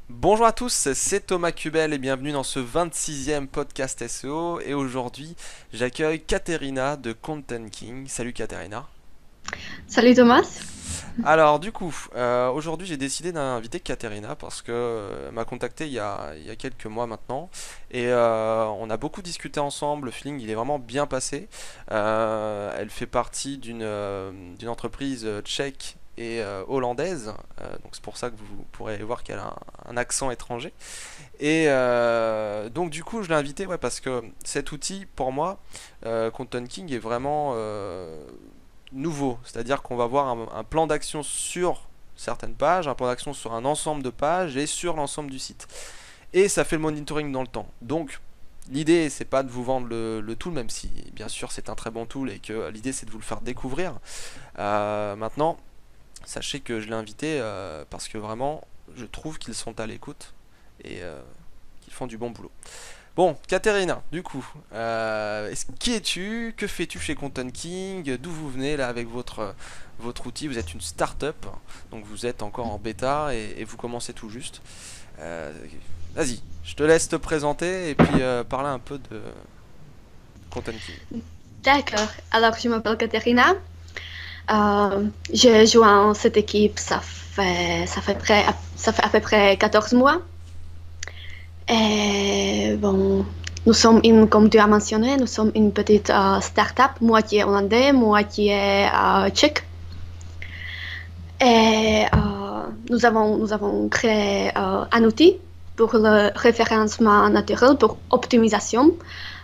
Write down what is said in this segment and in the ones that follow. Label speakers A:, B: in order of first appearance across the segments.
A: Bonjour à tous, c'est Thomas Cubel et bienvenue dans ce 26e podcast SEO. Et aujourd'hui, j'accueille Katerina de Content King. Salut Katerina.
B: Salut Thomas.
A: Alors du coup, aujourd'hui j'ai décidé d'inviter Katerina parce que elle m'a contacté il y a quelques mois maintenant et on a beaucoup discuté ensemble. Le feeling il est vraiment bien passé. Elle fait partie d'une entreprise tchèque et hollandaise, donc c'est pour ça que vous pourrez voir qu'elle a un accent étranger. Et donc du coup je l'ai invité, ouais, parce que cet outil pour moi, Content King, est vraiment nouveau. C'est-à-dire qu'on va voir un plan d'action sur certaines pages, un plan d'action sur un ensemble de pages et sur l'ensemble du site. Et ça fait le monitoring dans le temps. Donc l'idée c'est pas de vous vendre le tool, même si bien sûr c'est un très bon tool et que l'idée c'est de vous le faire découvrir. Maintenant, sachez que je l'ai invité parce que vraiment je trouve qu'ils sont à l'écoute et qu'ils font du bon boulot. Bon, Katerina, du coup, qui es-tu? Que fais-tu chez Content King? D'où vous venez là avec votre outil? Vous êtes une start-up, donc vous êtes encore en bêta et vous commencez tout juste. Euh, Vas-y, je te laisse te présenter et puis parler un peu de Content King.
B: D'accord. Alors, je m'appelle Katerina. J'ai joint cette équipe, ça fait à peu près 14 mois. Et bon, comme tu as mentionné, nous sommes une petite start-up, moitié hollandais, moitié tchèque. Et nous avons créé un outil pour le référencement naturel, pour optimisation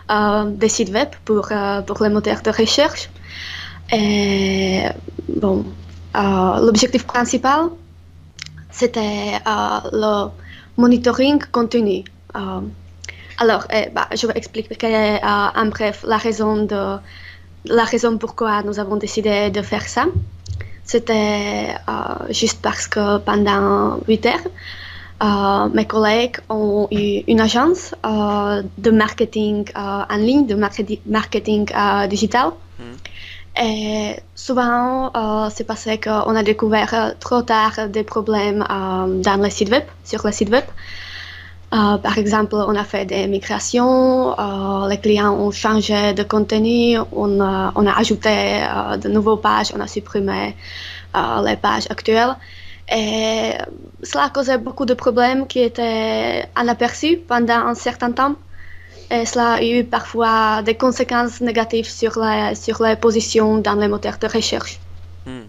B: des sites web pour les moteurs de recherche. Et bon, l'objectif principal, c'était le monitoring continu. Euh, je vais expliquer en bref la raison pourquoi nous avons décidé de faire ça. C'était juste parce que pendant 8 heures, mes collègues ont eu une agence de marketing en ligne, de marketing digital.
A: Hmm.
B: Et souvent, c'est passé qu'on a découvert trop tard des problèmes dans le site web, sur le site web. Par exemple, on a fait des migrations, les clients ont changé de contenu, on a ajouté de nouvelles pages, on a supprimé les pages actuelles. Et cela a causé beaucoup de problèmes qui étaient inaperçus pendant un certain temps. Et cela a eu parfois des conséquences négatives sur les positions dans les moteurs de recherche.
A: Hmm.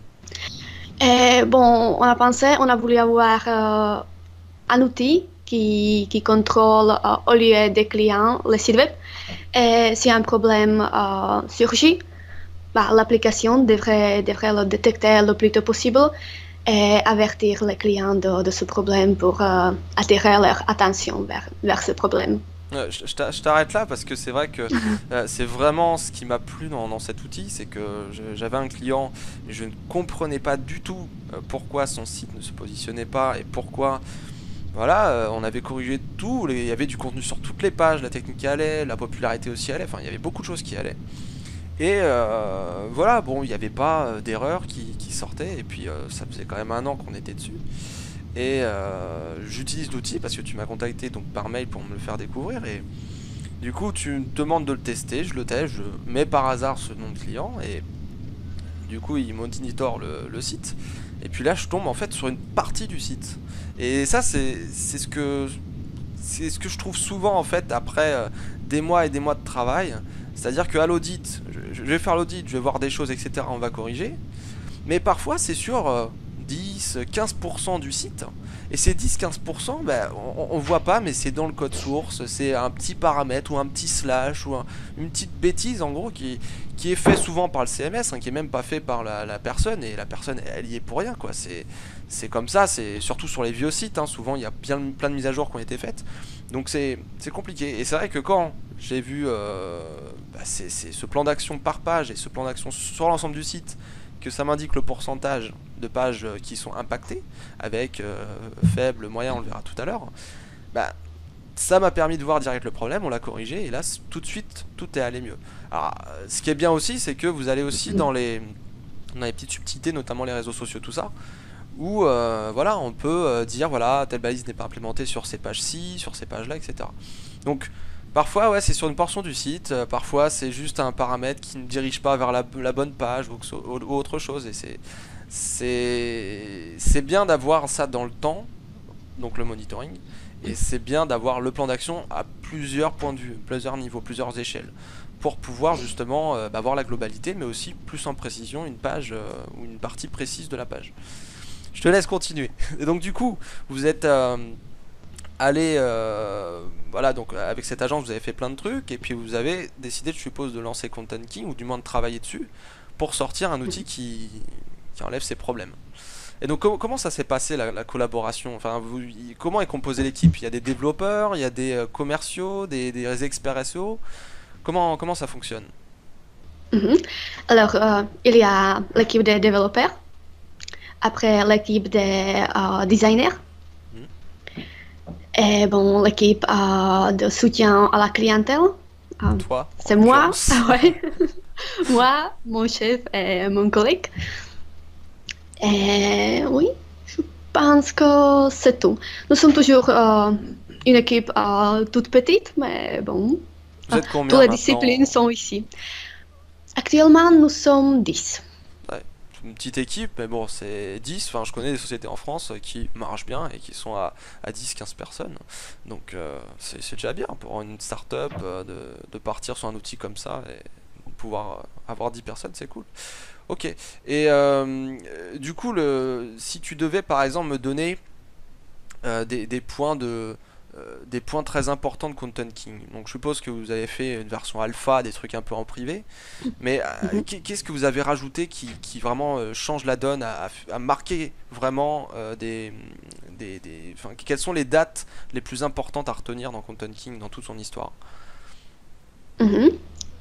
B: Et bon, on a voulu avoir un outil qui contrôle au lieu des clients le site web. Et si un problème surgit, l'application devrait le détecter le plus tôt possible et avertir les clients de ce problème pour attirer leur attention vers ce problème.
A: Je t'arrête là parce que c'est vrai que c'est vraiment ce qui m'a plu dans cet outil, c'est que j'avais un client, mais je ne comprenais pas du tout pourquoi son site ne se positionnait pas et pourquoi. Voilà, on avait corrigé tout, il y avait du contenu sur toutes les pages, la technique allait, la popularité aussi allait, enfin il y avait beaucoup de choses qui allaient. Et voilà, bon, il n'y avait pas d'erreur qui sortait, et puis ça faisait quand même un an qu'on était dessus. Et j'utilise l'outil parce que tu m'as contacté donc par mail pour me le faire découvrir, et du coup tu me demandes de le tester, je le teste, je mets par hasard ce nom de client, et du coup il monitor le site, et puis là je tombe en fait sur une partie du site. Et ça c'est ce que je trouve souvent en fait après des mois et des mois de travail. C'est-à-dire qu'à l'audit, je vais faire l'audit, je vais voir des choses, etc. On va corriger. Mais parfois c'est sur 10-15% du site. Et ces 10-15%, ben, on voit pas, mais c'est dans le code source. C'est un petit paramètre ou un petit slash ou une petite bêtise en gros qui est fait souvent par le CMS, hein, qui est même pas fait par la personne. Et la personne, elle y est pour rien, quoi. C'est comme ça, c'est surtout sur les vieux sites, hein, souvent il y a bien plein de mises à jour qui ont été faites. Donc c'est compliqué. Et c'est vrai que quand j'ai vu ce plan d'action par page et ce plan d'action sur l'ensemble du site, que ça m'indique le pourcentage de pages qui sont impactées, avec faible, moyen, on le verra tout à l'heure, bah, ça m'a permis de voir direct le problème, on l'a corrigé, et là tout de suite tout est allé mieux. Alors ce qui est bien aussi, c'est que vous allez aussi dans les petites subtilités, notamment les réseaux sociaux, tout ça, où voilà, on peut dire voilà, telle balise n'est pas implémentée sur ces pages-ci, sur ces pages-là, etc. Donc parfois ouais, c'est sur une portion du site, parfois c'est juste un paramètre qui ne dirige pas vers la bonne page ou autre chose, et c'est bien d'avoir ça dans le temps, donc le monitoring, et c'est bien d'avoir le plan d'action à plusieurs points de vue, plusieurs niveaux, plusieurs échelles, pour pouvoir justement voir la globalité, mais aussi plus en précision une page ou une partie précise de la page. Je te laisse continuer. Et donc du coup, vous êtes allé, voilà, donc avec cette agence, vous avez fait plein de trucs, et puis vous avez décidé, je suppose, de lancer Content King, ou du moins de travailler dessus, pour sortir un outil qui enlève ces problèmes. Et donc comment ça s'est passé la collaboration? Enfin, comment est composée l'équipe? Il y a des développeurs, il y a des commerciaux, des experts SEO. Comment ça fonctionne?
B: Mhm. Alors, il y a l'équipe des développeurs, après l'équipe des designers,
A: Hmm.
B: et bon, l'équipe de soutien à la clientèle. Euh,
A: Toi, en
B: c'est moi,
A: l'occurrence.
B: ouais. Moi, mon chef et mon collègue. Et oui, je pense que c'est tout. Nous sommes toujours une équipe toute petite, mais bon,
A: Vous êtes
B: toutes
A: combien
B: les disciplines
A: maintenant?
B: sont ici. Actuellement, nous sommes 10.
A: Ouais, une petite équipe, mais bon, c'est 10. Enfin, je connais des sociétés en France qui marchent bien et qui sont à 10-15 personnes. Donc, c'est déjà bien pour une start-up de partir sur un outil comme ça et de pouvoir avoir 10 personnes, c'est cool. Ok. Et du coup, si tu devais par exemple me donner des points des points très importants de Content King. Donc je suppose que vous avez fait une version alpha, des trucs un peu en privé, mais
B: Mhm.
A: qu'est-ce que vous avez rajouté qui vraiment change la donne, à marquer vraiment enfin, quelles sont les dates les plus importantes à retenir dans Content King, dans toute son histoire?
B: Mhm.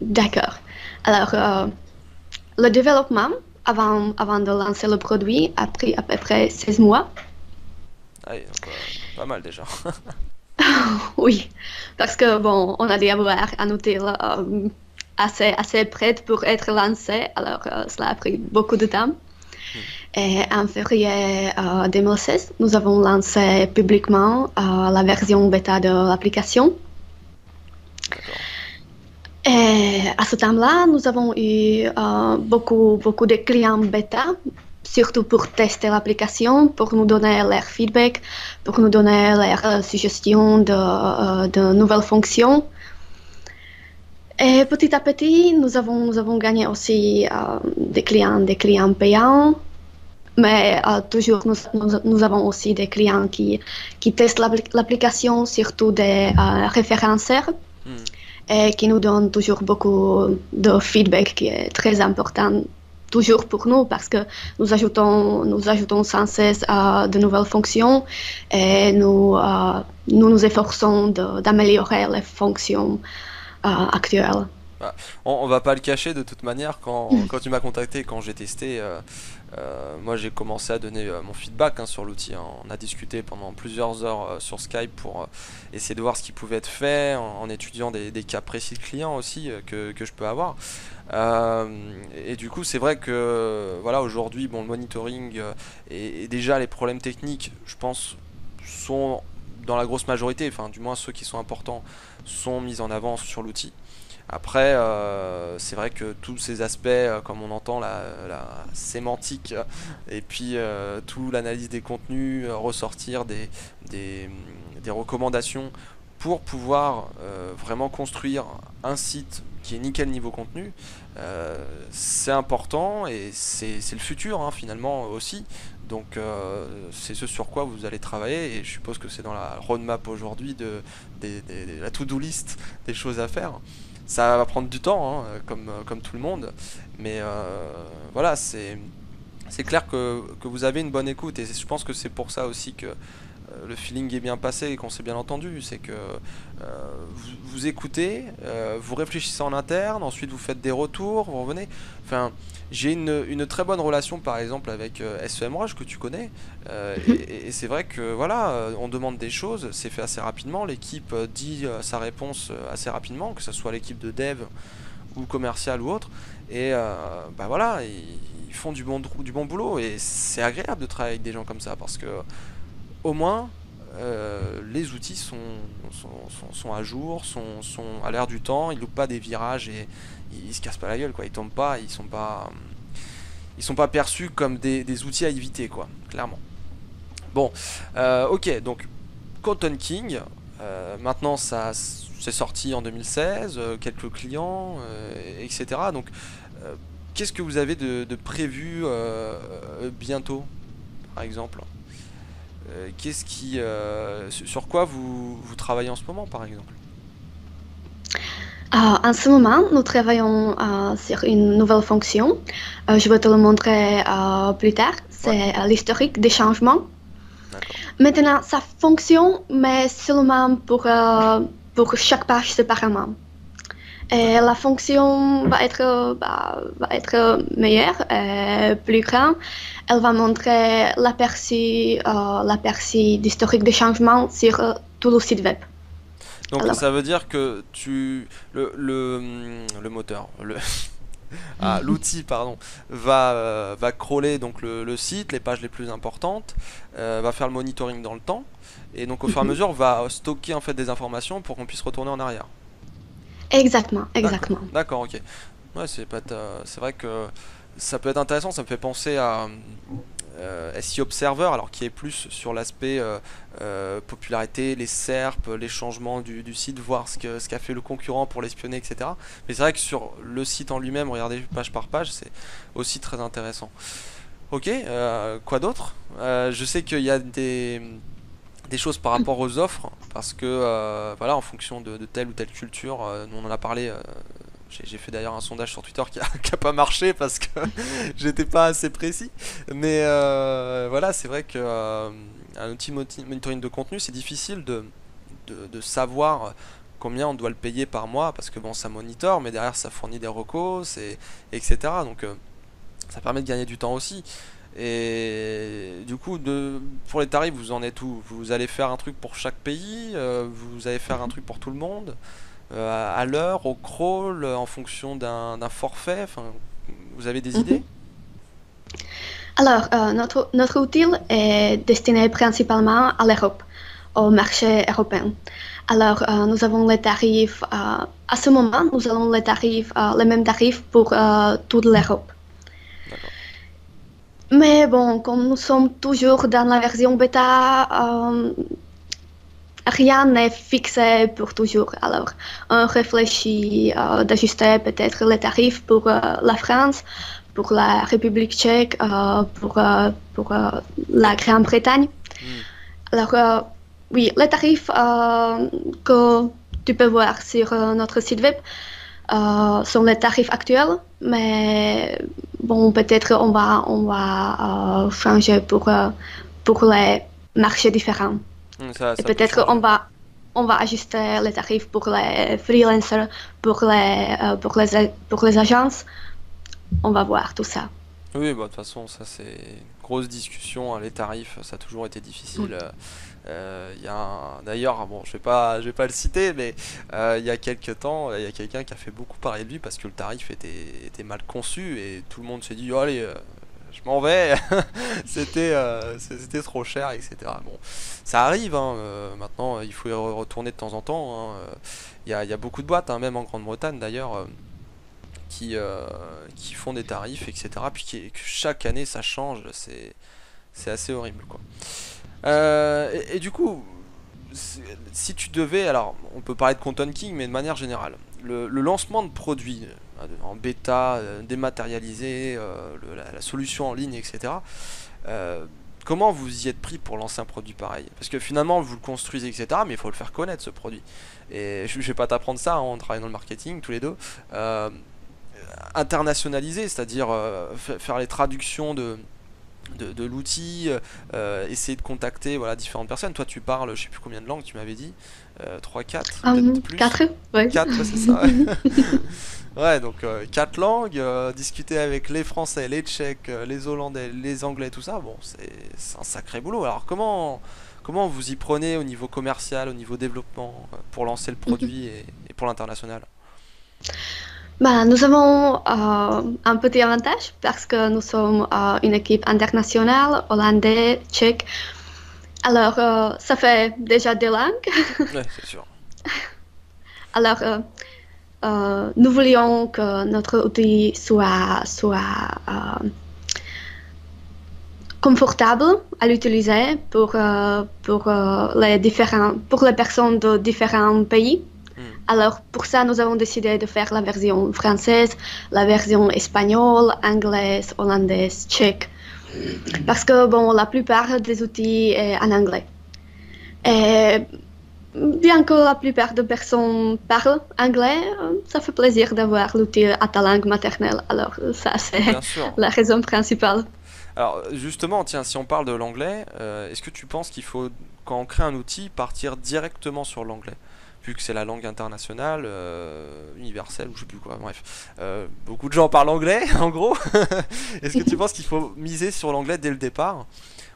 B: D'accord. Alors, le développement, avant de lancer le produit, a pris à peu près 16 mois.
A: Allez, donc, pas mal déjà.
B: Oui, parce que bon, on a dû avoir un outil assez prêt pour être lancé, alors cela a pris beaucoup de temps.
A: Hmm,
B: Et en février 2016, nous avons lancé publiquement la version bêta de l'application.
A: d'accord.
B: Et à ce temps-là, nous avons eu beaucoup de clients bêta, surtout pour tester l'application, pour nous donner leur feedback, pour nous donner leurs suggestions de nouvelles fonctions. Et petit à petit, nous avons gagné aussi des clients payants, mais toujours nous avons aussi des clients qui testent l'application, surtout des référenceurs,
A: Hmm.
B: et qui nous donnent toujours beaucoup de feedback qui est très important toujours pour nous parce que nous ajoutons sans cesse de nouvelles fonctions et nous efforçons d'améliorer les fonctions actuelles.
A: Bah, on va pas le cacher de toute manière, quand tu m'as contacté, quand j'ai testé, moi j'ai commencé à donner mon feedback hein, sur l'outil, hein. On a discuté pendant plusieurs heures sur Skype pour essayer de voir ce qui pouvait être fait, en étudiant des cas précis de clients aussi que je peux avoir. Euh, et du coup c'est vrai que voilà, aujourd'hui bon, le monitoring et déjà les problèmes techniques, je pense, sont dans la grosse majorité, enfin du moins ceux qui sont importants, sont mis en avant sur l'outil. Après, c'est vrai que tous ces aspects, comme on entend la sémantique et puis tout l'analyse des contenus, ressortir des, des recommandations pour pouvoir vraiment construire un site qui est nickel niveau contenu, c'est important et c'est le futur hein, finalement aussi. Donc c'est ce sur quoi vous allez travailler et je suppose que c'est dans la roadmap aujourd'hui la to-do list des choses à faire. Ça va prendre du temps, hein, comme tout le monde, mais voilà, c'est clair que vous avez une bonne écoute et je pense que c'est pour ça aussi que le feeling est bien passé et qu'on s'est bien entendu. C'est que vous écoutez, vous réfléchissez en interne, ensuite vous faites des retours, vous revenez. Enfin, j'ai une très bonne relation par exemple avec SEMrush que tu connais. Et c'est vrai que voilà, on demande des choses, c'est fait assez rapidement, l'équipe dit sa réponse assez rapidement, que ce soit l'équipe de dev ou commercial ou autre. Et bah voilà, ils font du bon boulot et c'est agréable de travailler avec des gens comme ça parce que au moins les outils sont à jour, sont à l'air du temps, ils loupent pas des virages et ils se cassent pas la gueule quoi, ils tombent pas, ils sont pas perçus comme des outils à éviter quoi, clairement. Bon, ok, donc Cotton King, maintenant ça c'est sorti en 2016, quelques clients, etc. Donc euh, qu'est-ce que vous avez de prévu bientôt, par exemple? Sur quoi vous travaillez en ce moment, par exemple?
B: En ce moment, nous travaillons sur une nouvelle fonction. Je vais te le montrer plus tard.
A: Ouais,
B: C'est l'historique des changements.
A: d'accord.
B: Maintenant, ça fonctionne, mais seulement pour chaque page séparément. Et
A: D'accord.
B: la fonction va être meilleure, plus grande. Elle va montrer l'aperçu d'historique des changements sur tout le site web.
A: Donc
B: Alors,
A: ça veut dire que le moteur, l'outil pardon, va crawler donc le site, les pages les plus importantes, va faire le monitoring dans le temps, et donc au fur et à
B: mhm.
A: mesure va stocker en fait des informations pour qu'on puisse retourner en arrière.
B: Exactement,
A: D'accord,
B: exactement.
A: d'accord, ok. Ouais, c'est vrai que ça peut être intéressant, ça me fait penser à SEO Observer, alors qui est plus sur l'aspect popularité, les SERP, les changements du site, voir ce qu'a fait le concurrent pour l'espionner, etc. Mais c'est vrai que sur le site en lui-même, regarder page par page, c'est aussi très intéressant. Ok, quoi d'autre? Je sais qu'il y a des choses par rapport aux offres, parce que voilà, en fonction de telle ou telle culture, nous on en a parlé. J'ai fait d'ailleurs un sondage sur Twitter qui a pas marché parce que j'étais pas assez précis. Mais voilà, c'est vrai que un outil monitoring de contenu, c'est difficile de savoir combien on doit le payer par mois parce que bon, ça monitore, mais derrière ça fournit des recos, etc. Donc ça permet de gagner du temps aussi. Et du coup, pour les tarifs, vous en êtes où? Vous allez faire un truc pour chaque pays? Vous allez faire un truc pour tout le monde? À l'heure, au crawl, en fonction d'un forfait? Enfin, vous avez des idées?
B: Mhm. Alors, notre outil est destiné principalement à l'Europe, au marché européen. Alors, nous avons les tarifs, à ce moment, nous avons les mêmes tarifs pour toute l'Europe.
A: D'accord.
B: Mais bon, comme nous sommes toujours dans la version bêta, rien n'est fixé pour toujours. Alors, on réfléchit d'ajuster peut-être les tarifs pour la France, pour la République tchèque, pour la Grande-Bretagne.
A: Hmm.
B: Alors, oui, les tarifs que tu peux voir sur notre site web sont les tarifs actuels, mais bon, peut-être on va changer pour les marchés différents. Et
A: Ça peut
B: peut-être
A: changer.
B: on va ajuster les tarifs pour les freelancers, pour les agences. On va voir tout ça.
A: Oui, bah, de toute façon, ça c'est une grosse discussion, hein. Les tarifs, ça a toujours été difficile. D'ailleurs, bon, je vais pas le citer, mais il y a quelques temps, il y a quelqu'un qui a fait beaucoup parler de lui parce que le tarif était mal conçu et tout le monde s'est dit, oh, allez, je m'en vais, c'était trop cher, etc. Bon, ça arrive, hein, maintenant, il faut y retourner de temps en temps, hein. Il y a beaucoup de boîtes, hein, même en Grande-Bretagne d'ailleurs. Qui font des tarifs, etc. Puis que chaque année ça change, c'est assez horrible quoi. Et du coup, si tu devais, alors on peut parler de Content King, mais de manière générale, le lancement de produits en bêta, dématérialisé, la solution en ligne, etc. euh, Comment vous y êtes pris pour lancer un produit pareil? Parce que finalement vous le construisez, etc. Mais il faut le faire connaître ce produit. Et je vais pas t'apprendre ça, hein, on travaille dans le marketing tous les deux. Euh, Internationaliser, c'est-à-dire faire les traductions de l'outil, essayer de contacter voilà, différentes personnes. Toi, tu parles, je sais plus combien de langues, tu m'avais dit, 3, 4, peut-être plus.
B: 4, oui.
A: 4, ouais, c'est ça. Ouais, donc 4 langues, discuter avec les Français, les Tchèques, les Hollandais, les Anglais, tout ça, bon, c'est un sacré boulot. Alors comment vous y prenez au niveau commercial, au niveau développement, pour lancer le produit et pour l'international?
B: Bah, nous avons un petit avantage parce que nous sommes une équipe internationale, hollandais, tchèque. Alors, ça fait déjà deux langues.
A: Ouais, c'est sûr.
B: Alors, nous voulions que notre outil soit confortable à l'utiliser pour les personnes de différents pays.
A: Hmm.
B: Alors, pour ça, nous avons décidé de faire la version française, la version espagnole, anglaise, hollandaise, tchèque. Parce que, bon, la plupart des outils est en anglais. Et bien que la plupart des personnes parlent anglais, ça fait plaisir d'avoir l'outil à ta langue maternelle. Alors, ça, c'est
A: Bien sûr.
B: la raison principale.
A: Alors justement, tiens, si on parle de l'anglais, est-ce que tu penses qu'il faut, quand on crée un outil, partir directement sur l'anglais? Vu que c'est la langue internationale, universelle, ou je sais plus quoi, bref. Beaucoup de gens parlent anglais, en gros. Est-ce que tu penses qu'il faut miser sur l'anglais dès le départ?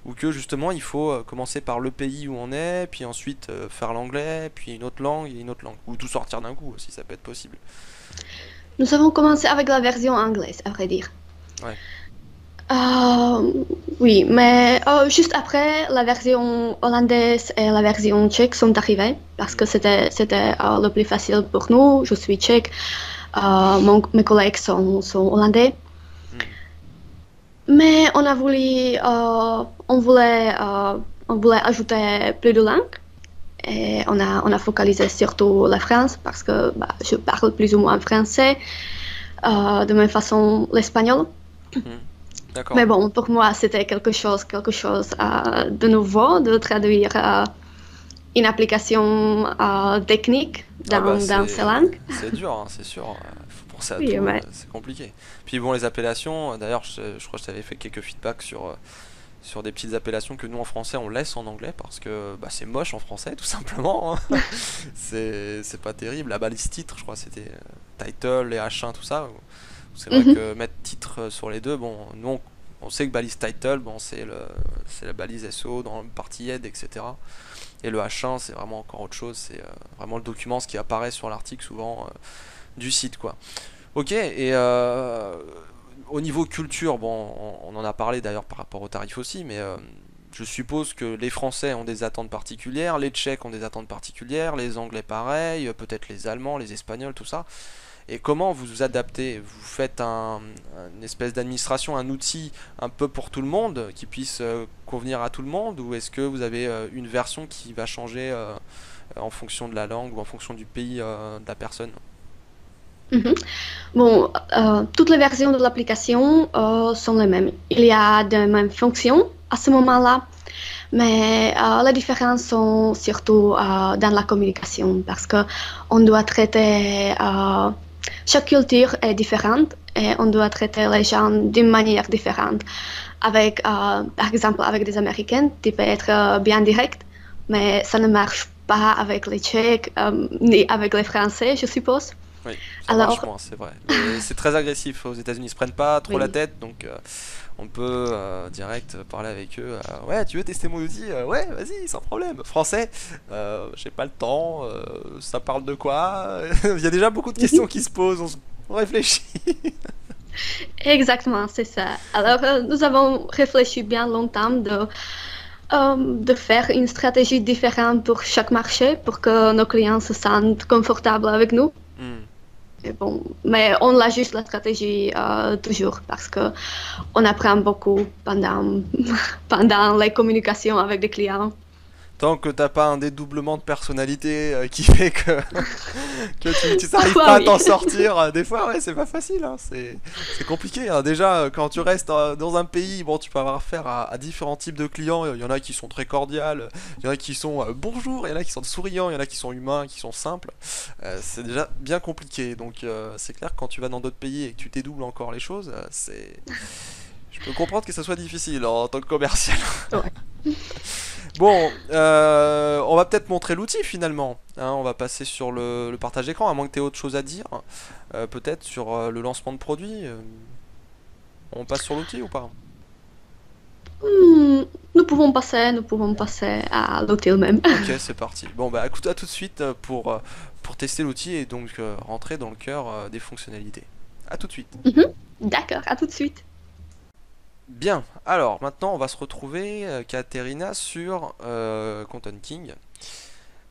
A: Ou que justement il faut commencer par le pays où on est, puis ensuite faire l'anglais, puis une autre langue et une autre langue? Ou tout sortir d'un coup aussi, ça peut être possible.
B: Nous avons commencé avec la version anglaise, à vrai dire.
A: Ouais.
B: Euh, oui, mais juste après, la version hollandaise et la version tchèque sont arrivées parce
A: Mm,
B: que c'était le plus facile pour nous. Je suis tchèque, mes collègues sont hollandais.
A: mm.
B: Mais on voulait ajouter plus de langues et on a focalisé surtout la France parce que bah, je parle plus ou moins français, de même façon l'espagnol.
A: Mm. D'accord.
B: Mais bon, pour moi, c'était quelque chose de nouveau de traduire une application technique
A: Ah bah
B: dans ces langues.
A: c'est dur, hein, c'est sûr. Faut penser à
B: Oui,
A: tout,
B: mais
A: c'est compliqué. Puis bon, les appellations, d'ailleurs, je crois que je t'avais fait quelques feedbacks sur des petites appellations que nous en français on laisse en anglais parce que bah, c'est moche en français tout simplement, hein. C'est pas terrible. La balise titre, je crois, c'était title et H1, tout ça. C'est vrai
B: mhm,
A: que mettre titre sur les deux, bon, nous on sait que balise title, bon, c'est la balise SEO dans le partie head, etc. Et le H1, c'est vraiment encore autre chose, c'est vraiment le document, ce qui apparaît sur l'article souvent du site, quoi. Ok, et au niveau culture, bon, on en a parlé d'ailleurs par rapport aux tarifs aussi, mais je suppose que les Français ont des attentes particulières, les Tchèques ont des attentes particulières, les Anglais pareil, peut-être les Allemands, les Espagnols, tout ça. Et comment vous vous adaptez? Vous faites une espèce d'administration, un outil un peu pour tout le monde, qui puisse convenir à tout le monde, ou est-ce que vous avez une version qui va changer en fonction de la langue ou en fonction du pays de la personne?
B: mhm. Bon, toutes les versions de l'application sont les mêmes. Il y a de mêmes fonctions à ce moment-là, mais les différences sont surtout dans la communication parce que on doit traiter chaque culture est différente et on doit traiter les gens d'une manière différente. Avec, par exemple, avec des Américains, tu peux être bien direct, mais ça ne marche pas avec les Tchèques ni avec les Français, je suppose.
A: Oui, ça marche
B: Alors,
A: moins, c'est vrai. Mais c'est très agressif aux États-Unis, ils se prennent pas trop la
B: oui.
A: tête, donc on peut direct parler avec eux. Ouais, tu veux tester mon outil? Ouais, vas-y, sans problème. Français, j'ai pas le temps. Ça parle de quoi? Il y a déjà beaucoup de questions qui se posent. On réfléchit.
B: Exactement, c'est ça. Alors, nous avons réfléchi bien longtemps de faire une stratégie différente pour chaque marché pour que nos clients se sentent confortables avec nous.
A: Hmm.
B: Et bon, mais on ajuste la stratégie toujours parce que on apprend beaucoup pendant les communications avec les clients.
A: Tant que t'as pas un dédoublement de personnalité qui fait que tu t'arrives
B: Parfois,
A: pas à
B: oui.
A: t'en sortir, des fois, ouais, c'est pas facile, hein, c'est compliqué, hein. Déjà, quand tu restes dans un pays, bon, tu peux avoir affaire à différents types de clients. Il y en a qui sont très cordiales, il y en a qui sont bonjour, il y en a qui sont souriants, il y en a qui sont humains, qui sont simples. C'est déjà bien compliqué. Donc, c'est clair que quand tu vas dans d'autres pays et que tu dédoubles encore les choses, je peux comprendre que ça soit difficile en tant que commercial.
B: Ouais.
A: Bon, on va peut-être montrer l'outil finalement, hein. On va passer sur le partage d'écran, à moins que tu aies autre chose à dire. Peut-être sur le lancement de produit. On passe sur l'outil ou pas?
B: Hmm, nous nous pouvons passer à l'outil même.
A: Ok, c'est parti. Bon, bah écoute, à tout de suite pour tester l'outil et donc rentrer dans le cœur des fonctionnalités. À tout de suite.
B: Mhm. D'accord, à tout de suite.
A: Bien, alors maintenant on va se retrouver, Katerina, sur Content King.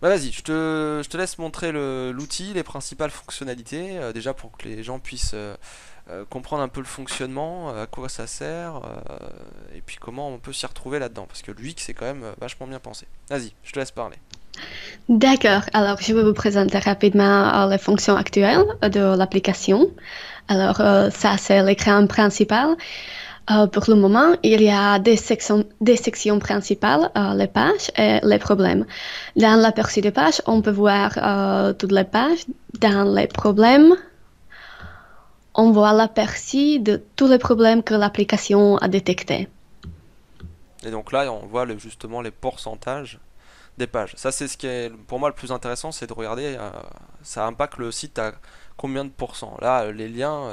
A: Bah vas-y, je te laisse montrer l'outil, les principales fonctionnalités, déjà pour que les gens puissent comprendre un peu le fonctionnement, à quoi ça sert, et puis comment on peut s'y retrouver là-dedans, parce que l'UX c'est quand même vachement bien pensé. Vas-y, je te laisse parler.
B: D'accord, alors je vais vous présenter rapidement les fonctions actuelles de l'application. Alors, ça, c'est l'écran principal. Pour le moment, il y a des sections principales, les pages et les problèmes. Dans l'aperçu des pages, on peut voir toutes les pages. Dans les problèmes, on voit l'aperçu de tous les problèmes que l'application a détectés.
A: Et donc là on voit justement les pourcentages des pages. Ça c'est ce qui est pour moi le plus intéressant, c'est de regarder, ça impacte le site à combien de pourcents. Là les liens,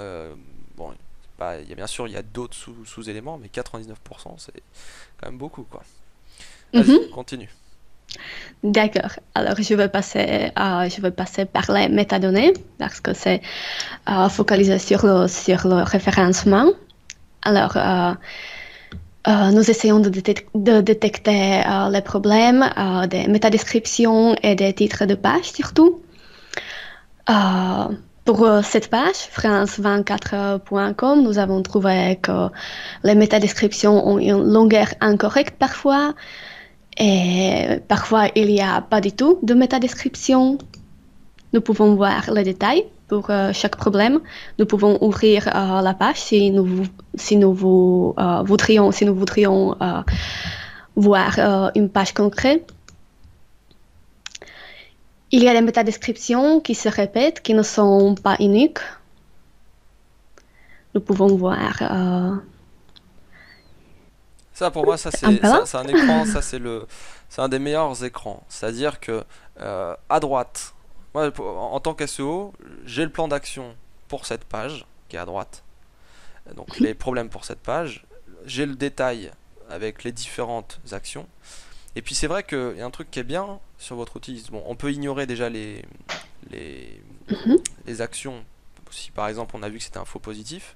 A: bon, il y a bien sûr il y a d'autres sous-éléments, mais 99% c'est quand même beaucoup quoi. Vas-y,
B: Mhm.
A: continue.
B: D'accord. Alors, je vais passer par les métadonnées parce que c'est focalisé sur le référencement. Alors, nous essayons de détecter les problèmes des métadescriptions et des titres de page surtout. Euh, pour cette page, france24.com, nous avons trouvé que les métadescriptions ont une longueur incorrecte parfois et parfois il n'y a pas du tout de métadescription. Nous pouvons voir les détails pour chaque problème. Nous pouvons ouvrir la page si nous voudrions voir une page concrète. Il y a des métadescriptions qui se répètent, qui ne sont pas uniques. Nous pouvons voir
A: Ça pour moi
B: un peu là.
A: c'est un écran, c'est un des meilleurs écrans. C'est-à-dire que à droite, moi en tant qu'SEO, j'ai le plan d'action pour cette page qui est à droite. Donc les problèmes pour cette page, j'ai le détail avec les différentes actions. Et puis c'est vrai qu'il y a un truc qui est bien sur votre outil. Bon, on peut ignorer déjà les,
B: Mhm.
A: les actions. Si par exemple on a vu que c'était un faux positif.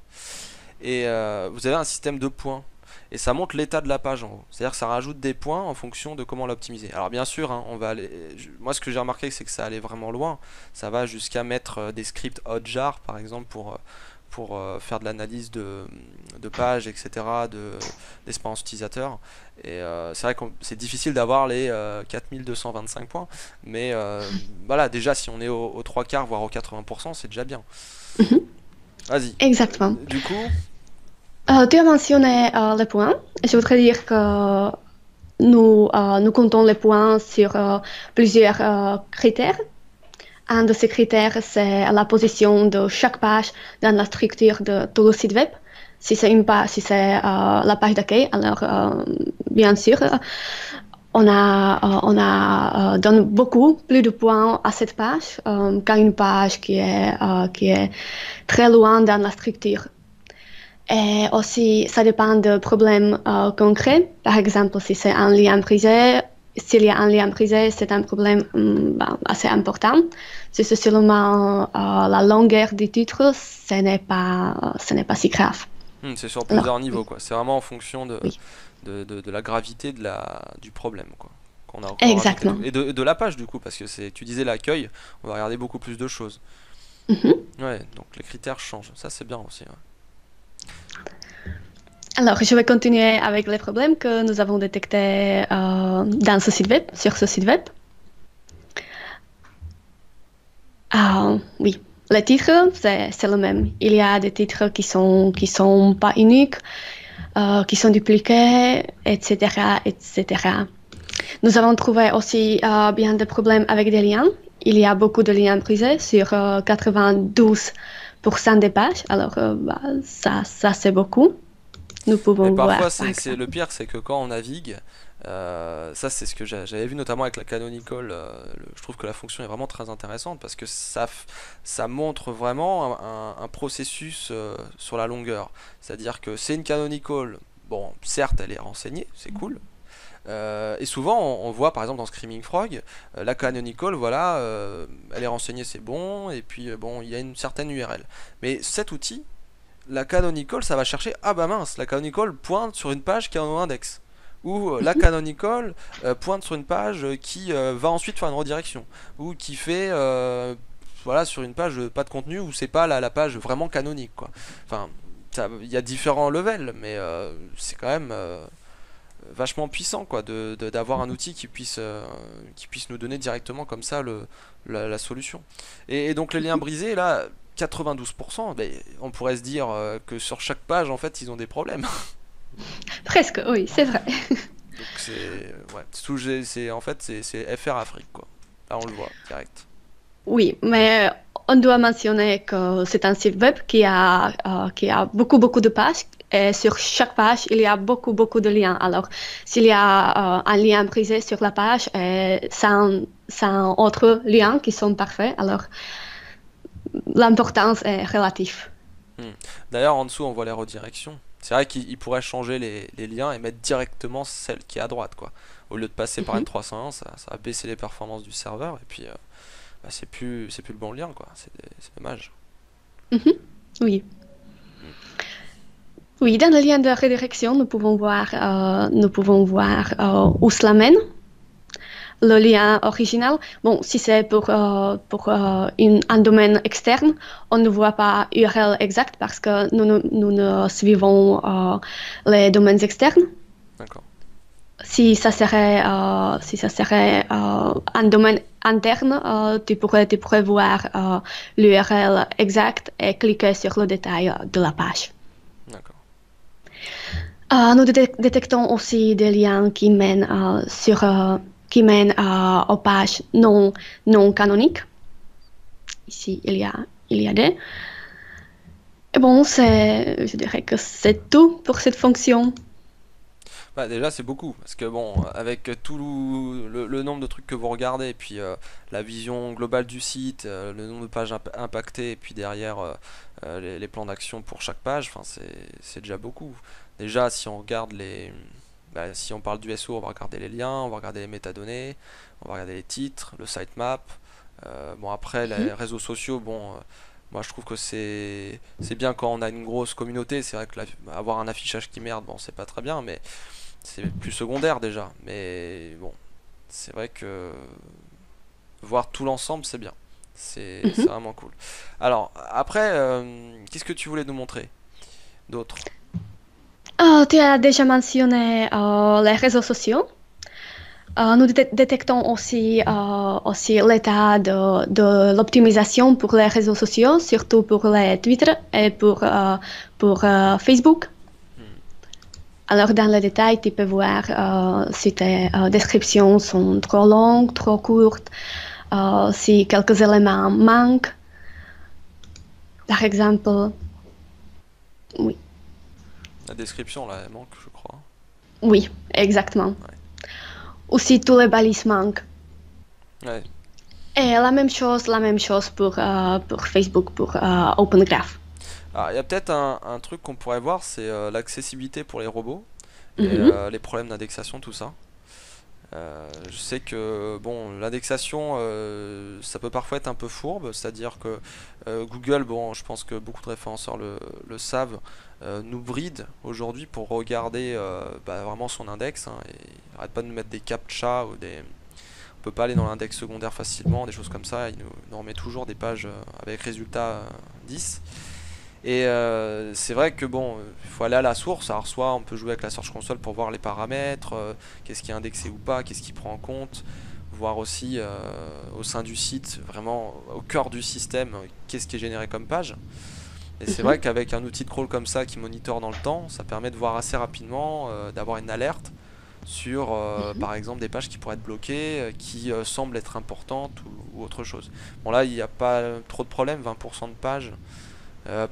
A: Et vous avez un système de points. Et ça montre l'état de la page en haut. C'est-à-dire que ça rajoute des points en fonction de comment l'optimiser. Alors bien sûr, hein, on va aller. Moi, ce que j'ai remarqué, c'est que ça allait vraiment loin. Ça va jusqu'à mettre des scripts Hotjar, par exemple, pour faire de l'analyse de pages, etc., d'expérience utilisateur. Et c'est vrai que c'est difficile d'avoir les 4225 points, mais voilà, déjà si on est aux 3 quarts, voire aux 80%, c'est déjà bien.
B: Mhm.
A: Vas-y.
B: Exactement.
A: Du coup,
B: Tu as mentionné les points. Je voudrais dire que nous comptons les points sur plusieurs critères. Un de ces critères, c'est la position de chaque page dans la structure de tout le site web. Si c'est la page d'accueil, alors bien sûr, on donne beaucoup plus de points à cette page qu'à une page qui est très loin dans la structure. Et aussi, ça dépend de problèmes concrets. Par exemple, si c'est un lien prisé, s'il y a un lien prisé, c'est un problème assez important. Si c'est seulement la longueur du titre, ce n'est pas si grave.
A: c'est sur
B: Alors,
A: plusieurs niveaux,
B: oui,
A: quoi. C'est vraiment en fonction
B: oui,
A: de la gravité du problème, quoi. Qu'on a rajouté tout.
B: exactement.
A: Et de la page, du coup, parce que tu disais l'accueil, on va regarder beaucoup plus de choses.
B: Mhm.
A: Ouais, donc les critères changent. Ça, c'est bien aussi. Ouais.
B: Alors, je vais continuer avec les problèmes que nous avons détectés dans ce site web, sur ce site web. Oui, les titres, c'est le même. Il y a des titres qui sont pas uniques, qui sont dupliqués, etc., etc. Nous avons trouvé aussi bien des problèmes avec des liens. Il y a beaucoup de liens brisés sur 92% des pages. Alors, ça c'est beaucoup. Nous
A: Mais
B: pouvons
A: parfois,
B: voir, par exemple.
A: le pire, c'est que quand on navigue, ça c'est ce que j'avais vu notamment avec la Canonical, je trouve que la fonction est vraiment très intéressante parce que ça montre vraiment un processus sur la longueur. C'est-à-dire que c'est une Canonical, bon, certes elle est renseignée, c'est cool, Et souvent, on voit par exemple dans Screaming Frog, la canonical, voilà, elle est renseignée, c'est bon, et puis bon, il y a une certaine URL. Mais cet outil, la canonical, ça va chercher, ah bah mince, la canonical pointe sur une page qui est en index. Ou la canonical pointe sur une page qui va ensuite faire une redirection. Ou qui fait, voilà, sur une page pas de contenu, où c'est pas la page vraiment canonique, quoi. Enfin, il y a différents levels, mais c'est quand même vachement puissant, quoi, d'avoir un outil qui puisse nous donner directement comme ça la solution. Et donc les liens brisés, là, 92%, ben, on pourrait se dire que sur chaque page, en fait, ils ont des problèmes.
B: Presque, oui, c'est vrai.
A: Donc en fait, c'est FR Afrique, quoi. Là, on le voit direct.
B: Oui, mais on doit mentionner que c'est un site web qui a beaucoup, beaucoup de pages. Et sur chaque page, il y a beaucoup, beaucoup de liens. Alors, s'il y a un lien brisé sur la page, c'est un autre lien qui sont parfaits. Alors, l'importance est relative.
A: Hmm. D'ailleurs, en dessous, on voit les redirections. C'est vrai qu'il pourrait changer les liens et mettre directement celle qui est à droite, quoi. Au lieu de passer par une
B: Mhm,
A: 301, ça va baisser les performances du serveur et puis bah, c'est plus le bon lien, quoi. C'est dommage.
B: mhm. Oui.
A: Hmm.
B: Oui, dans le lien de redirection, nous pouvons voir où cela mène. Le lien original. Bon, si c'est pour un domaine externe, on ne voit pas URL exact parce que nous ne suivons les domaines externes.
A: D'accord.
B: Si ça serait un domaine interne, tu pourrais voir l'URL exact et cliquer sur le détail de la page.
A: D'accord.
B: Nous détectons aussi des liens qui mènent aux pages non canoniques. Ici, il y a des. Et bon, je dirais que c'est tout pour cette fonction.
A: Bah, déjà, c'est beaucoup. Parce que bon, avec tout le nombre de trucs que vous regardez, et puis la vision globale du site, le nombre de pages impactées, et puis derrière les plans d'action pour chaque page, enfin, c'est déjà beaucoup. Déjà, si on regarde bah, si on parle du SEO, on va regarder les liens, on va regarder les métadonnées, on va regarder les titres, le sitemap. Bon, après, les
B: Mhm,
A: réseaux sociaux, bon, moi je trouve que c'est bien quand on a une grosse communauté. C'est vrai que avoir un affichage qui merde, bon, c'est pas très bien, mais c'est plus secondaire déjà. Mais bon, c'est vrai que voir tout l'ensemble, c'est bien. C'est
B: mhm.
A: vraiment cool. Alors, après, qu'est-ce que tu voulais nous montrer d'autre?
B: Tu as déjà mentionné les réseaux sociaux. Nous détectons aussi l'état de l'optimisation pour les réseaux sociaux, surtout pour les Twitter et pour Facebook.
A: Hmm,
B: Alors, dans le détail, tu peux voir si tes descriptions sont trop longues, trop courtes, si quelques éléments manquent. Par exemple, oui,
A: la description là, elle manque, je crois.
B: oui, exactement.
A: Ouais.
B: Ou si tous les balises manquent.
A: Ouais.
B: Et la même chose pour Facebook, pour Open Graph.
A: Alors, il y a peut-être un truc qu'on pourrait voir, c'est l'accessibilité pour les robots et
B: Mhm,
A: les problèmes d'indexation, tout ça. Je sais que bon, l'indexation, ça peut parfois être un peu fourbe, c'est-à-dire que Google, bon, je pense que beaucoup de référenceurs le savent, nous bride aujourd'hui pour regarder bah, vraiment son index, hein, et arrête pas de nous mettre des captcha ou des, on peut pas aller dans l'index secondaire facilement, des choses comme ça. Il nous remet toujours des pages avec résultat 10. Et c'est vrai que bon, il faut aller à la source. Alors soit on peut jouer avec la Search Console pour voir les paramètres, qu'est-ce qui est indexé ou pas, qu'est-ce qui prend en compte, voir aussi au sein du site, vraiment au cœur du système, qu'est-ce qui est généré comme page. Et c'est vrai
B: mhm,
A: qu'avec un outil de crawl comme ça qui monitore dans le temps, ça permet de voir assez rapidement, d'avoir une alerte sur
B: mhm,
A: par exemple des pages qui pourraient être bloquées, qui semblent être importantes ou autre chose. Bon là il n'y a pas trop de problème, 20% de pages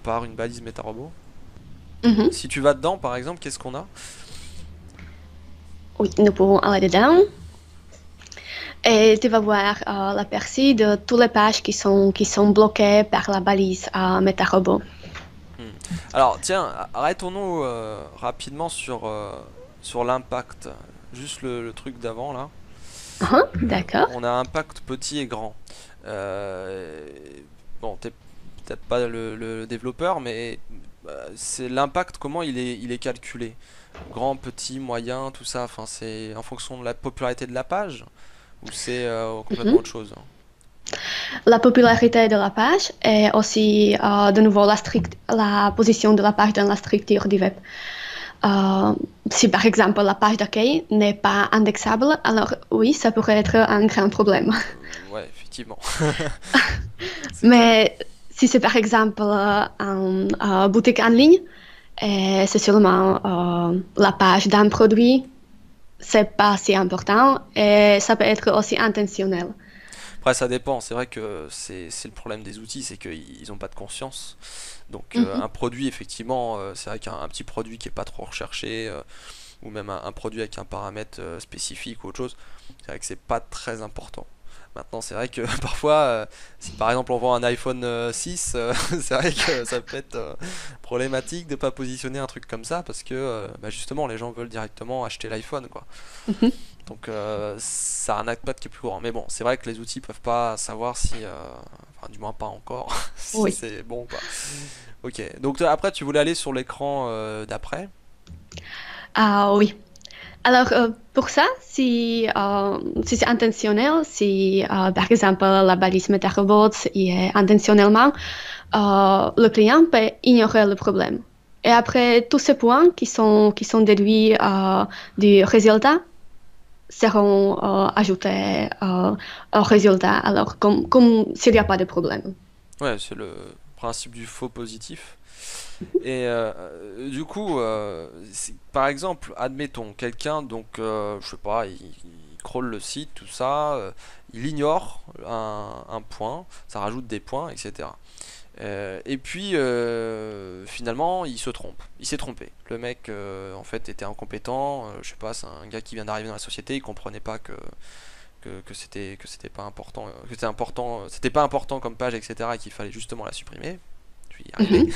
A: par une balise MetaRobot.
B: mhm.
A: Si tu vas dedans, par exemple, qu'est-ce qu'on a?
B: Oui, nous pouvons aller dedans. Et tu vas voir l'aperçu de toutes les pages qui sont bloquées par la balise MetaRobot.
A: Hmm. Alors, tiens, arrêtons-nous rapidement sur l'impact juste le truc d'avant là.
B: D'accord.
A: On a impact petit et grand. Euh, bon, t'es peut-être pas le développeur, mais c'est l'impact, comment il est calculé? Grand, petit, moyen, tout ça, enfin, c'est en fonction de la popularité de la page ou c'est complètement autre
B: Mhm.
A: chose?
B: La popularité de la page et aussi, de nouveau, la position de la page dans la structure du web. Euh, Si par exemple la page d'accueil n'est pas indexable, alors oui, ça pourrait être un grand problème.
A: Ouais, effectivement, c'est clair.
B: Mais si c'est par exemple une boutique en ligne et c'est seulement la page d'un produit, c'est pas si important et ça peut être aussi intentionnel.
A: Après, ça dépend. C'est vrai que c'est le problème des outils, c'est qu'ils n'ont pas de conscience. Donc, un
B: Mhm,
A: produit, effectivement, c'est vrai qu'un un petit produit qui est pas trop recherché, ou même un produit avec un paramètre spécifique ou autre chose, c'est vrai que c'est pas très important. Maintenant, c'est vrai que parfois, si par exemple on vend un iPhone 6, c'est vrai que ça peut être problématique de pas positionner un truc comme ça parce que bah, justement les gens veulent directement acheter l'iPhone quoi.
B: mhm.
A: Donc ça a un impact qui est plus grand. Mais bon, c'est vrai que les outils peuvent pas savoir si, enfin du moins pas encore, si
B: Oui.
A: c'est bon quoi. Ok. Donc après tu voulais aller sur l'écran d'après.
B: Ah oui. Alors, pour ça, si c'est intentionnel, si par exemple la balise MetaRobots est intentionnellement, le client peut ignorer le problème. Et après, tous ces points qui sont déduits du résultat seront ajoutés au résultat, alors comme s'il n'y a pas de problème.
A: Ouais, c'est le principe du faux positif. Et du coup, par exemple, admettons, quelqu'un, donc, je sais pas, il crawl le site, tout ça, il ignore un point, ça rajoute des points, etc. Et puis, finalement, il se trompe. Il s'est trompé. Le mec, en fait, était incompétent. Je sais pas, c'est un gars qui vient d'arriver dans la société. Il comprenait pas que c'était pas important, que c'était important, c'était pas important comme page, etc. Et qu'il fallait justement la supprimer. Je vais y arriver.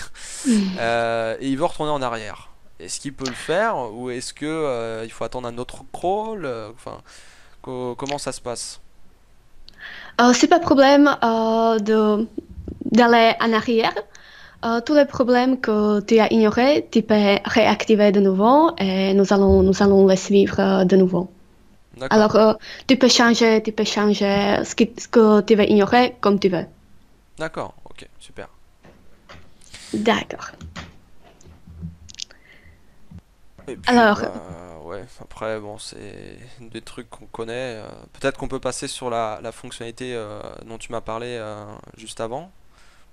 B: Mhm.
A: Et il veut retourner en arrière. Est-ce qu'il peut le faire ou est-ce que il faut attendre un autre crawl? Enfin, comment ça se passe?
B: C'est pas problème d'aller en arrière. Tous les problèmes que tu as ignorés, tu peux réactiver de nouveau et nous allons les suivre de nouveau.
A: D'accord,
B: Alors, tu peux changer ce que tu veux ignorer comme tu veux.
A: d'accord, ok, super.
B: D'accord.
A: Et puis
B: Alors,
A: bah ouais, après bon c'est des trucs qu'on connaît. Peut-être qu'on peut passer sur la fonctionnalité dont tu m'as parlé juste avant.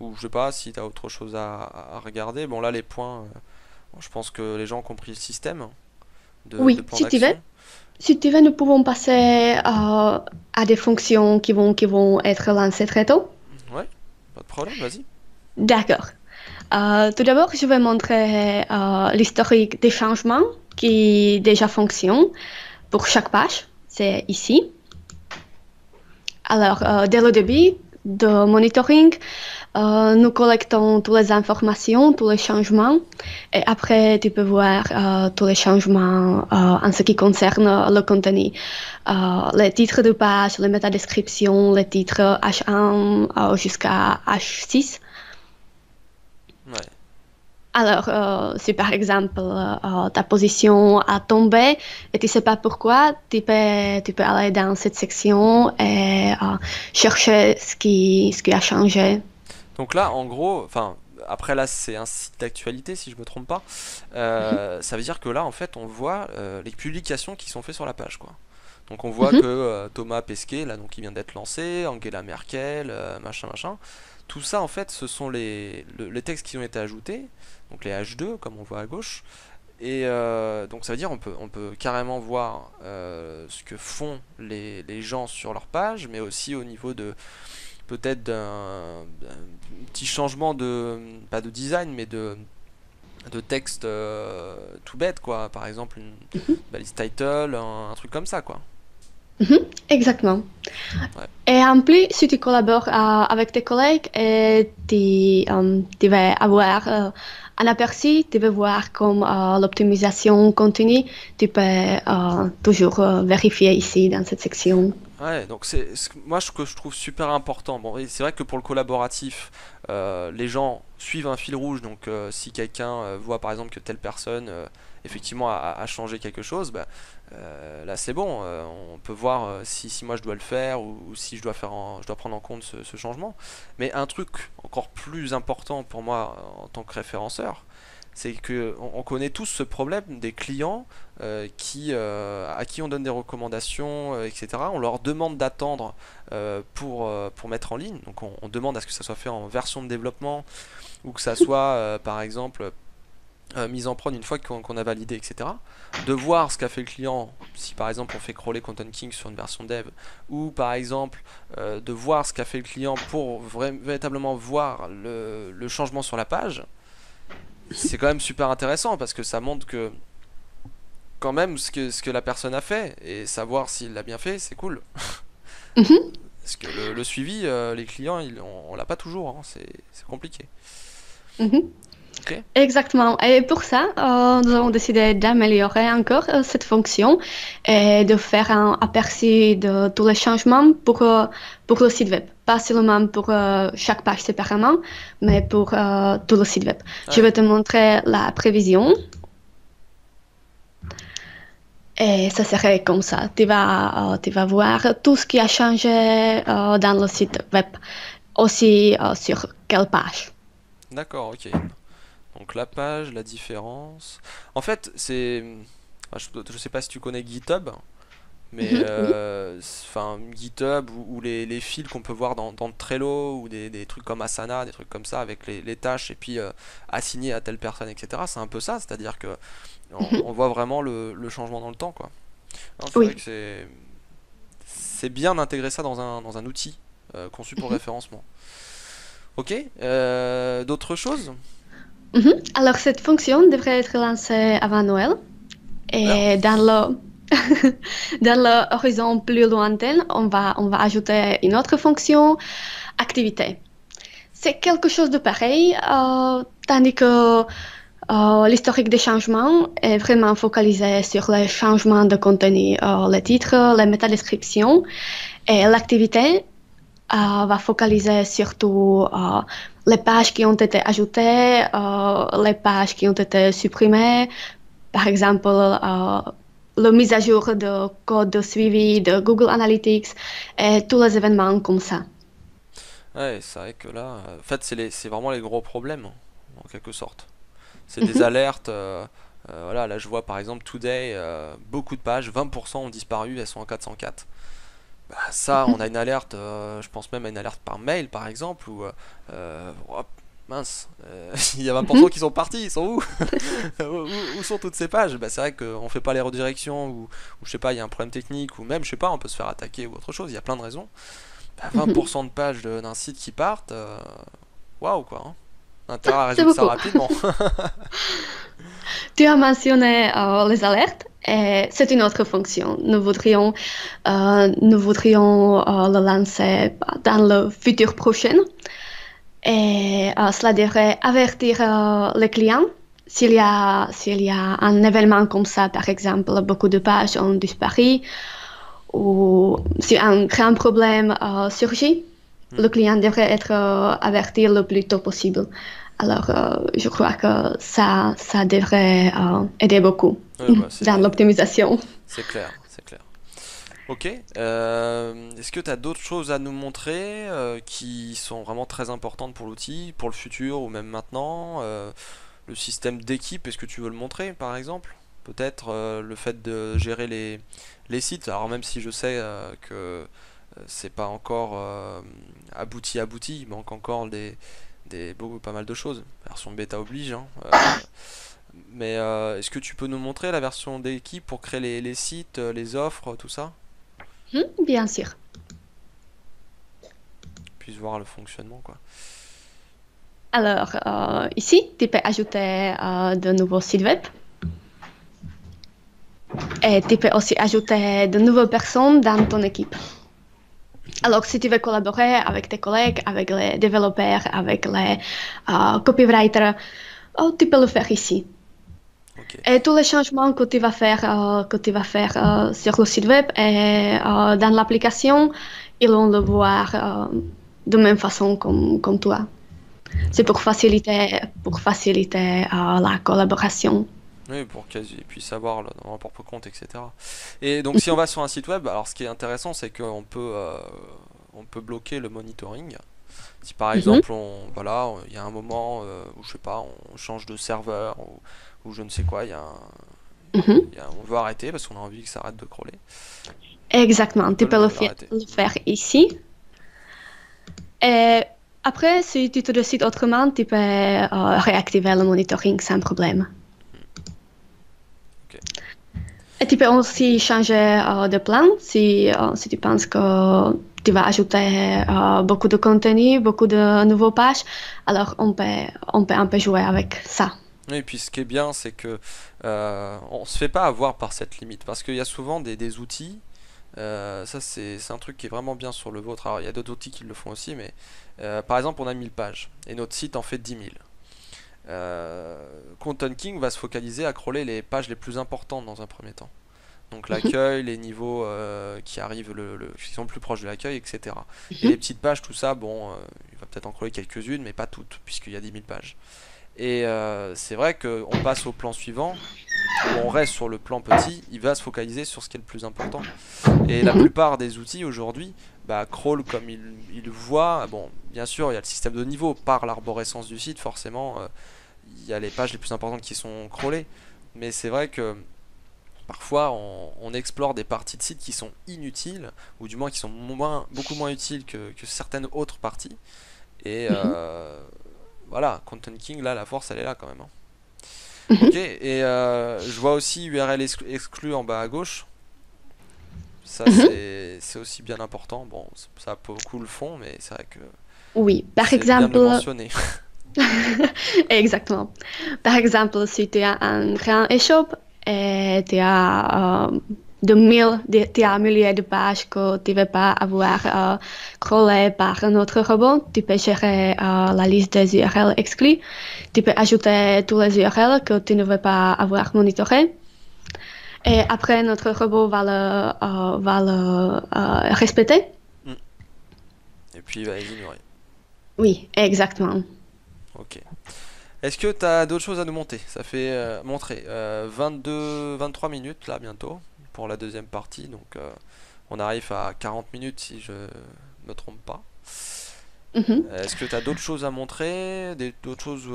A: Ou je sais pas si tu as autre chose à regarder. Bon là les points, bon, je pense que les gens ont compris le système de
B: oui,
A: plan
B: si tu veux.
A: d'action.
B: Si tu veux, nous pouvons passer à des fonctions qui vont être lancées très tôt.
A: Ouais, pas de problème, vas-y.
B: D'accord. Tout d'abord, je vais montrer l'historique des changements qui déjà fonctionnent pour chaque page. C'est ici. Alors, dès le début de monitoring, nous collectons toutes les informations, tous les changements. Et après, tu peux voir tous les changements en ce qui concerne le contenu. Les titres de page, les métadescriptions, les titres H1 jusqu'à H6.
A: Ouais.
B: Alors, si par exemple ta position a tombé et tu ne sais pas pourquoi, tu peux aller dans cette section et chercher ce qui a changé.
A: Donc là, en gros, enfin, après là, c'est un site d'actualité si je me trompe pas. Ça veut dire que là, en fait, on voit les publications qui sont faites sur la page, quoi. Donc on voit que
B: Mhm,
A: Thomas Pesquet, là, donc il vient d'être lancé, Angela Merkel, machin, machin. Tout ça, en fait, ce sont les textes qui ont été ajoutés, donc les H2, comme on voit à gauche. Et donc ça veut dire on peut carrément voir ce que font les gens sur leur page, mais aussi au niveau de peut-être d'un petit changement de pas de design mais de texte tout bête quoi, par exemple une
B: mhm.
A: balise title, un truc comme ça quoi.
B: Mhm, exactement.
A: Ouais.
B: Et en plus, si tu collabores avec tes collègues, tu vas avoir un aperçu, tu vas voir comme l'optimisation continue, tu peux toujours vérifier ici dans cette section.
A: Ouais, donc moi ce que je trouve super important. Bon, et c'est vrai que pour le collaboratif, les gens suivent un fil rouge. Donc si quelqu'un voit par exemple que telle personne effectivement a changé quelque chose, bah, là c'est bon. On peut voir si moi je dois le faire ou si je dois prendre en compte ce changement. Mais un truc encore plus important pour moi en tant que référenceur, c'est que on connaît tous ce problème des clients à qui on donne des recommandations, etc. On leur demande d'attendre pour mettre en ligne. Donc on demande à ce que ça soit fait en version de développement ou que ça soit par exemple mise en prod une fois qu'on a validé, etc. De voir ce qu'a fait le client, si par exemple on fait crawler Content King sur une version dev, ou par exemple de voir ce qu'a fait le client pour véritablement voir le changement sur la page, c'est quand même super intéressant parce que ça montre que quand même ce que la personne a fait et savoir s'il l'a bien fait, c'est cool.
B: Mhm,
A: Parce que le suivi, les clients, on l'a pas toujours, hein, c'est compliqué.
B: mhm.
A: Ok.
B: Exactement. Et pour ça, nous avons décidé d'améliorer encore cette fonction et de faire un aperçu de tous les changements pour le site web. Pas seulement pour chaque page séparément, mais pour tout le site web. Je
A: Ouais.
B: vais te montrer la prévision et ça serait comme ça. Tu vas voir tout ce qui a changé dans le site web, aussi sur quelle page.
A: D'accord, ok. Donc la page, la différence. En fait, je sais pas si tu connais GitHub, mais
B: Mhm, oui.
A: enfin GitHub ou les fils qu'on peut voir dans Trello ou des trucs comme Asana, des trucs comme ça avec les tâches et puis assignées à telle personne, etc. C'est un peu ça, c'est-à-dire que on
B: Mhm,
A: voit vraiment le changement dans le temps, quoi. Non, c'est vrai
B: oui.
A: que c'est bien d'intégrer ça dans un outil conçu pour le
B: Mhm.
A: référencement. Ok, d'autres choses?
B: Mhm. Alors, cette fonction devrait être lancée avant Noël.
A: Ah,
B: Et dans l'horizon plus lointain, on va ajouter une autre fonction, activité. C'est quelque chose de pareil, tandis que l'historique des changements est vraiment focalisé sur les changements de contenu, les titres, les métadescriptions. Et l'activité va focaliser surtout les pages qui ont été ajoutées, les pages qui ont été supprimées, par exemple, la mise à jour de code de suivi de Google Analytics et tous les événements comme ça.
A: ouais, c'est vrai que là, en fait, c'est vraiment les gros problèmes, en quelque sorte. C'est des
B: Mhm,
A: alertes. Voilà, là je vois par exemple Today, beaucoup de pages, 20% ont disparu, elles sont en 404. Bah, ça, on
B: mhm,
A: a une alerte, je pense même à une alerte par mail par exemple, où hop, mince, il y a 20%
B: mhm,
A: qui sont partis, ils sont où? Où sont toutes ces pages? Bah, c'est vrai qu'on fait pas les redirections, ou je sais pas, il y a un problème technique, ou même, je sais pas, on peut se faire attaquer ou autre chose, il y a plein de raisons. Bah,
B: mhm.
A: 20% de pages d'un site qui partent, waouh quoi, hein. Intérêt à
B: C'est
A: résoudre ça
B: beaucoup.
A: rapidement.
B: Tu as mentionné les alertes et c'est une autre fonction. Nous voudrions le lancer dans le futur prochain et cela devrait avertir les clients s'il y a un événement comme ça, par exemple, beaucoup de pages ont disparu ou si un grand problème surgit,
A: Hmm.
B: le client devrait être averti le plus tôt possible. Alors, je crois que ça devrait aider beaucoup
A: Ouais, bah,
B: dans l'optimisation.
A: c'est clair, c'est clair. Ok. Est-ce que tu as d'autres choses à nous montrer qui sont vraiment très importantes pour l'outil, pour le futur ou même maintenant? Le système d'équipe, est-ce que tu veux le montrer par exemple? Peut-être le fait de gérer les sites. Alors même si je sais que c'est pas encore abouti, il manque encore pas mal de choses. Version bêta oblige, hein. Mais est-ce que tu peux nous montrer la version d'équipe pour créer les sites, les offres, tout ça?
B: Bien sûr.
A: Puisse voir le fonctionnement, quoi.
B: Alors, ici, tu peux ajouter de nouveaux sites web. Et tu peux aussi ajouter de nouvelles personnes dans ton équipe. Alors, si tu veux collaborer avec tes collègues, avec les développeurs, avec les copywriters, tu peux le faire ici.
A: Ok.
B: Et tous les changements que tu vas faire, sur le site web et dans l'application, ils vont le voir de même façon comme toi. C'est pour faciliter la collaboration.
A: Oui, pour qu'ils puissent savoir là, dans leur propre compte, etc. Et donc si on va sur un site web, alors ce qui est intéressant, c'est on peut bloquer le monitoring. Si par
B: Mhm,
A: exemple, voilà, il y a un moment où je sais pas, on change de serveur ou je ne sais quoi,
B: mhm.
A: on veut arrêter parce qu'on a envie que ça arrête de crawler,
B: Exactement,
A: on
B: tu
A: peut
B: peux
A: l'arrêter.
B: le faire ici. Et après, si tu te décides autrement, tu peux réactiver le monitoring sans problème.
A: Ok.
B: Et tu peux aussi changer de plan si tu penses que tu vas ajouter beaucoup de contenu, beaucoup de nouveaux pages. Alors, on peut un peu jouer avec ça.
A: Oui, et puis ce qui est bien, c'est que on se fait pas avoir par cette limite parce qu'il y a souvent des outils. Ça, c'est un truc qui est vraiment bien sur le vôtre. Alors, il y a d'autres outils qui le font aussi, mais par exemple, on a 1000 pages et notre site en fait 10 000. Content King va se focaliser à crawler les pages les plus importantes dans un premier temps. Donc
B: Mhm,
A: l'accueil, les niveaux qui arrivent, qui sont plus proches de l'accueil, etc. Et les
B: mhm,
A: petites pages, tout ça, bon, il va peut-être en crawler quelques-unes, mais pas toutes, puisqu'il y a 10 000 pages. Et c'est vrai qu'on passe au plan suivant, où on reste sur le plan petit, il va se focaliser sur ce qui est le plus important. Et la
B: mhm,
A: plupart des outils aujourd'hui, bah, crawl comme il voit. Bon, bien sûr, il y a le système de niveau par l'arborescence du site, forcément, il y a les pages les plus importantes qui sont crawlées. Mais c'est vrai que parfois on explore des parties de site qui sont inutiles, ou du moins qui sont beaucoup moins utiles que certaines autres parties. Et
B: mhm,
A: voilà, Content King, là, la force, elle est là quand même, hein. Ok,
B: mhm,
A: et je vois aussi URL exclu en bas à gauche. Ça,
B: mhm.
A: c'est aussi bien important. Bon, ça beaucoup le font, mais c'est vrai que
B: Oui, par
A: c'est bien de le
B: exemple,
A: mentionner.
B: exactement. Par exemple, si tu as un grand e-shop et tu as tu as un millier de pages que tu ne veux pas avoir crawlées par un autre robot, tu peux gérer la liste des URL exclus. Tu peux ajouter tous les URL que tu ne veux pas avoir monitorés. Et après, notre robot va le respecter.
A: Mm. Et puis, il va les ignorer.
B: Oui, exactement.
A: Ok. Est-ce que tu as d'autres choses à nous monter? Ça fait montrer 23 minutes là bientôt pour la deuxième partie. Donc, on arrive à 40 minutes si je me trompe pas.
B: Mhm.
A: Est-ce que tu as d'autres choses à montrer, d'autres choses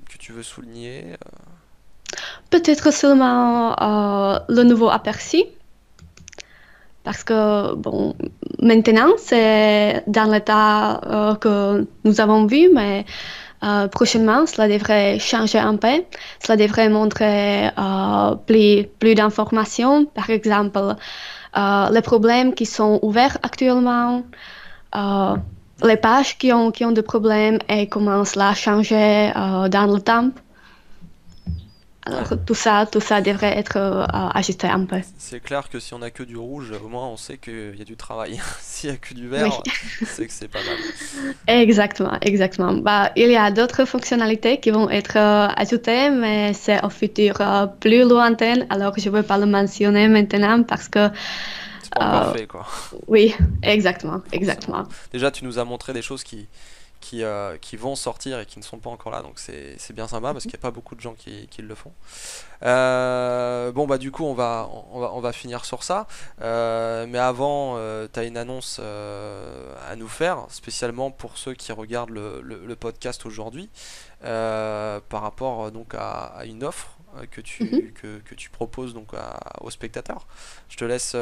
A: que tu veux souligner?
B: Peut-être seulement le nouveau aperçu, parce que, bon, maintenant, c'est dans l'état que nous avons vu, mais prochainement, cela devrait changer un peu. Cela devrait montrer plus d'informations, par exemple, les problèmes qui sont ouverts actuellement, euh, les pages qui ont des problèmes et comment cela a changé dans le temps.
A: Ouais,
B: Alors, tout ça devrait être ajusté un peu.
A: c'est clair que si on a que du rouge, au moins on sait qu'il y a du travail. S'il y a que du vert,
B: Oui,
A: c'est que c'est pas mal.
B: exactement, exactement. Bah, il y a d'autres fonctionnalités qui vont être ajoutées, mais c'est au futur plus lointain. Alors, je ne veux pas le mentionner maintenant parce que,
A: C'est pas encore
B: euh,
A: fait, quoi.
B: oui, exactement,
A: Forcément.
B: exactement.
A: Déjà, tu nous as montré des choses qui vont sortir et qui ne sont pas encore là, donc c'est bien sympa parce qu'il n'y a pas beaucoup de gens qui le font. Bon, bah, du coup, on va finir sur ça. Mais avant, tu as une annonce à nous faire, spécialement pour ceux qui regardent le podcast aujourd'hui, par rapport donc à une offre
B: Mhm.
A: que tu proposes donc aux spectateurs. Je te laisse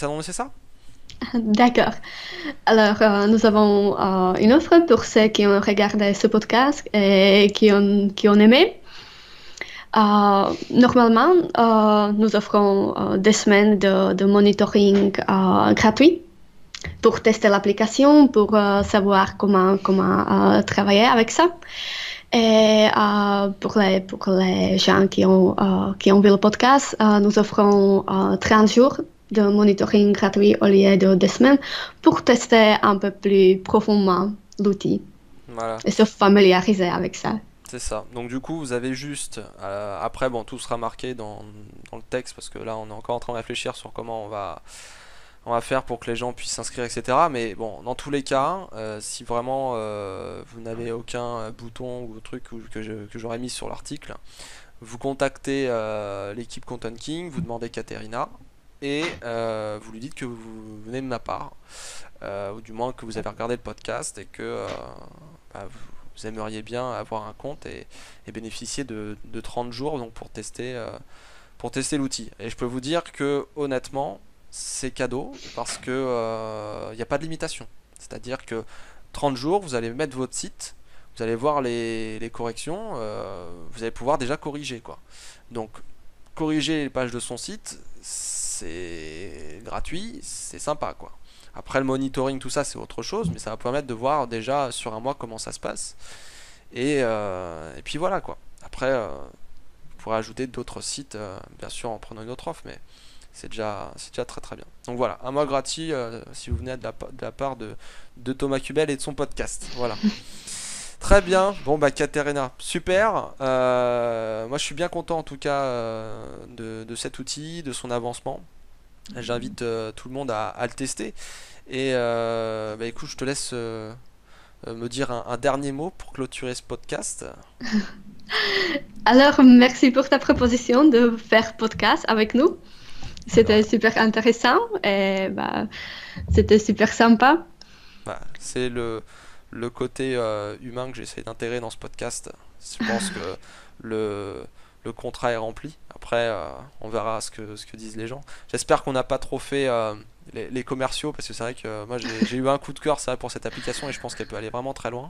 A: annoncer ça?
B: D'accord. Alors, nous avons une offre pour ceux qui ont regardé ce podcast et qui ont aimé. Normalement, nous offrons des semaines de monitoring gratuit pour tester l'application, pour savoir comment travailler avec ça. Et pour les gens qui ont vu le podcast, nous offrons 30 jours de monitoring gratuit au lieu de 2 semaines pour tester un peu plus profondément l'outil
A: Voilà.
B: et se familiariser avec ça.
A: C'est ça. Donc du coup, vous avez juste, après, bon, tout sera marqué dans le texte parce que là, on est encore en train de réfléchir sur comment on va faire pour que les gens puissent s'inscrire, etc. Mais bon, dans tous les cas, si vraiment vous n'avez aucun bouton ou truc que j'aurais mis sur l'article, vous contactez l'équipe Content King, vous demandez Katerina et vous lui dites que vous venez de ma part, ou du moins que vous avez regardé le podcast et que vous aimeriez bien avoir un compte et bénéficier de 30 jours donc pour tester l'outil. Et je peux vous dire que honnêtement, c'est cadeau parce que il n'y a pas de limitation. C'est-à-dire que 30 jours, vous allez mettre votre site, vous allez voir les corrections, vous allez pouvoir déjà corriger quoi. Donc corriger les pages de son site, c'est gratuit, c'est sympa quoi. Après le monitoring, tout ça c'est autre chose, mais ça va permettre de voir déjà sur un mois comment ça se passe. Et puis voilà quoi. Après, vous pourrez ajouter d'autres sites, bien sûr en prenant une autre offre, mais c'est déjà très très bien. Donc voilà, un mois gratuit si vous venez de la part de Thomas Kubel et de son podcast. Voilà. Très bien. Bon bah Katerina, super. Moi je suis bien content en tout cas de cet outil, de son avancement. J'invite tout le monde à le tester. Et bah écoute, je te laisse me dire un dernier mot pour clôturer ce podcast.
B: Alors, merci pour ta proposition de faire podcast avec nous. C'était
A: Voilà.
B: super intéressant et bah, c'était super sympa.
A: Voilà. C'est le côté humain que j'essaie d'intégrer dans ce podcast. Je pense que le, le contrat est rempli. Après, on verra ce que disent les gens. J'espère qu'on n'a pas trop fait les commerciaux parce que c'est vrai que moi j'ai eu un coup de cœur ça, pour cette application et je pense qu'elle peut aller vraiment très loin.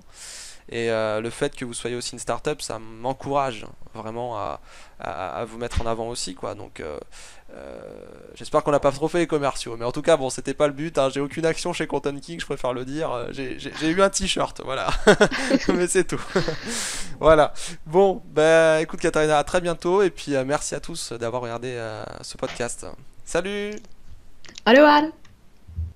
A: Et le fait que vous soyez aussi une startup, ça m'encourage vraiment à vous mettre en avant aussi, quoi. Donc, j'espère qu'on n'a pas trop fait les commerciaux. Mais en tout cas, bon, c'était pas le but, hein. J'ai aucune action chez Content King, je préfère le dire. J'ai eu un t-shirt, voilà. Mais c'est tout. Voilà. Bon, bah écoute, Katharina, à très bientôt. Et puis, merci à tous d'avoir regardé ce podcast. Salut!
B: Au revoir!